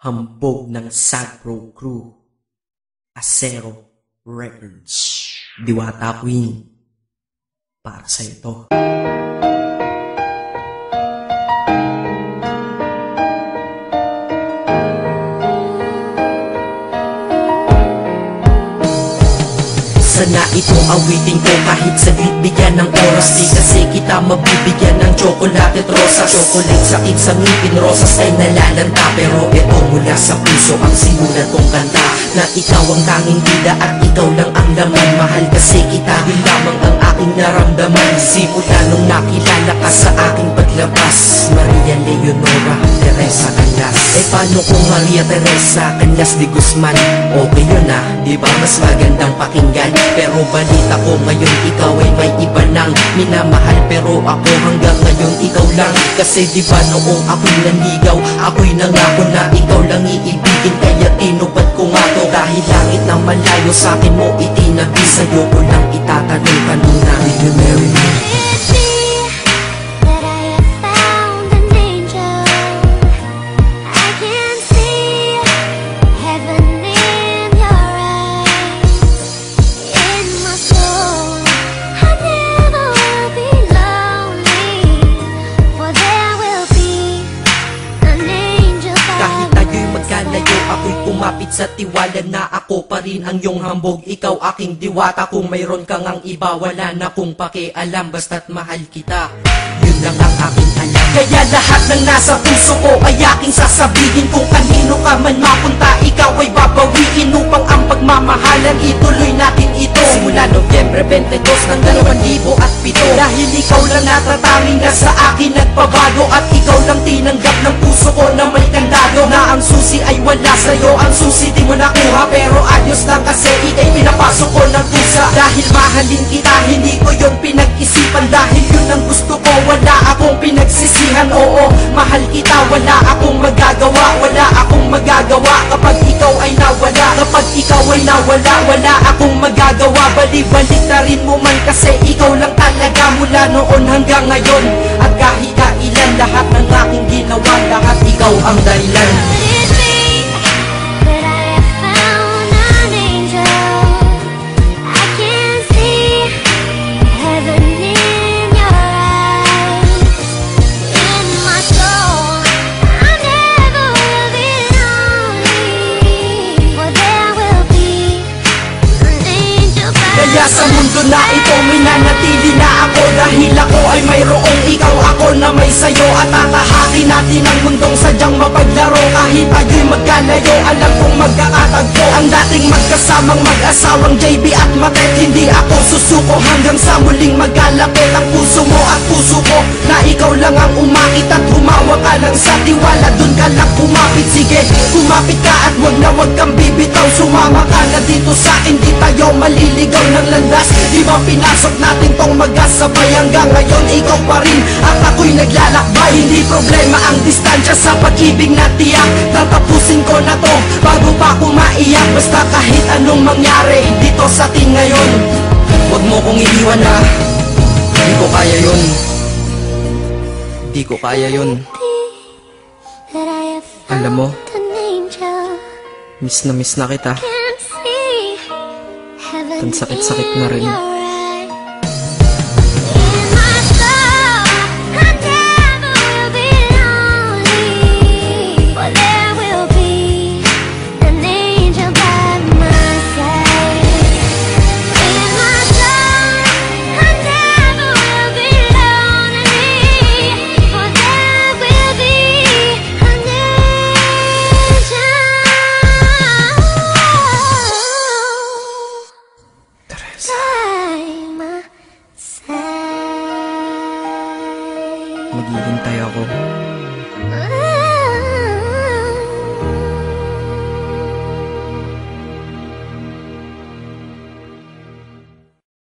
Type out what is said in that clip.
Hambog ng Sagpro Crew, Acero Records, Diwata Queen, para sa ito. Sana itong awitin ko kahit saglit bigyan ng oras. Di kasi kita mabibigyan ng tsokolate at rosas. Chocolate sakit sa ngipin, rosas ay nalalanta. Pero ito mula sa puso ang sinulat kong kanta, na ikaw ang tanging bida at ikaw lang ang laman. Mahal kasi kita, yun lamang ang aking naramdaman. Simula nung nakilala ka sa aking paglabas. Maria Leonora Teresa Canlas. Eh paano kung Maria Teresa Canlas de Guzman? Okay yun ah, di ba mas magandang pakinggan? Pero balita ko ngayon ikaw ay may iba nang minamahal. Pero ako hanggang ngayon ikaw lang. Kasi di ba noong ako'y nanligaw, ako'y nangako na ikaw lang iibigin. Kaya tinupad ko nga to, dahil langit na malayo sa akin mo itinabi. Sa'yo ko lang itatanong kanina, will you marry me? Ako'y kumapit sa tiwala na ako pa rin ang iyong hambog. Ikaw aking diwata, kung mayroon kang ang iba wala na kong pakialam. Basta't mahal kita, yun lang ang aking alam. Kaya lahat ng nasa puso ko ay aking sasabihin. Kung kanino ka man mapunta, ikaw ay babawiin. Upang ang pagmamahalan ituloy natin ito simula Nobyembre 22 ng 2007. Dahil ikaw lang natatanging na sa akin nagpabago. At ikaw lang tinanggap ng puso ko na may kandado. Na ang susi ay wala sa'yo, ang susi di mo nakuha. Pero ayos lang kasi ika'y pinapasok ko ng kusa. Dahil mahalin kita, hindi ko yun pinag-isipan. Dahil yun ang gusto ko, wala akong pinagsisihan. Oo, mahal kita, wala akong magagawa. Wala akong magagawa kapag ikaw ay nawala. Kapag ikaw ay nawala, wala akong magagawa. Balik-balik na rin mo man kasi ikaw lang talaga mula noon hanggang ngayon. At kahit kailan lahat ng aking ginawa, lahat ikaw ang dahilan. Kaya sa mundo na ito minanatili na ako. Dahil ako ay mayroong ikaw, ako na may sayo. At tatahakin natin ang mundong sadyang mapaglaro. Kahit tayo'y magkalayo, alam kong magkakatagpo. Ang dating magkasamang mag-asawang JB at Matet. Hindi ako susuko hanggang sa muling magkalapit. Ang puso mo at puso ko, na ikaw lang ang umakit. At humawa ka lang sa tiwala, dun ka lang kumapit. Sige, kumapit ka at wag kang bibitaw. Sumama ka na dito sa akin, di tayo maliligaw ng landas. Di ba pinasok natin tong magkasabay? Hanggang ngayon ikaw pa rin at ako'y naglalakbay. Hindi problema ang distansya sa pag-ibig na tiyak. Tatapusin ko na to bago pa ako maiyak. Basta kahit anong mangyari dito sa atin ngayon, wag mo kong iiwan na. Di ko kaya yun. Di ko kaya yun. Alam mo, miss na kita. Ang sakit-sakit na rin. Maghihintay ako.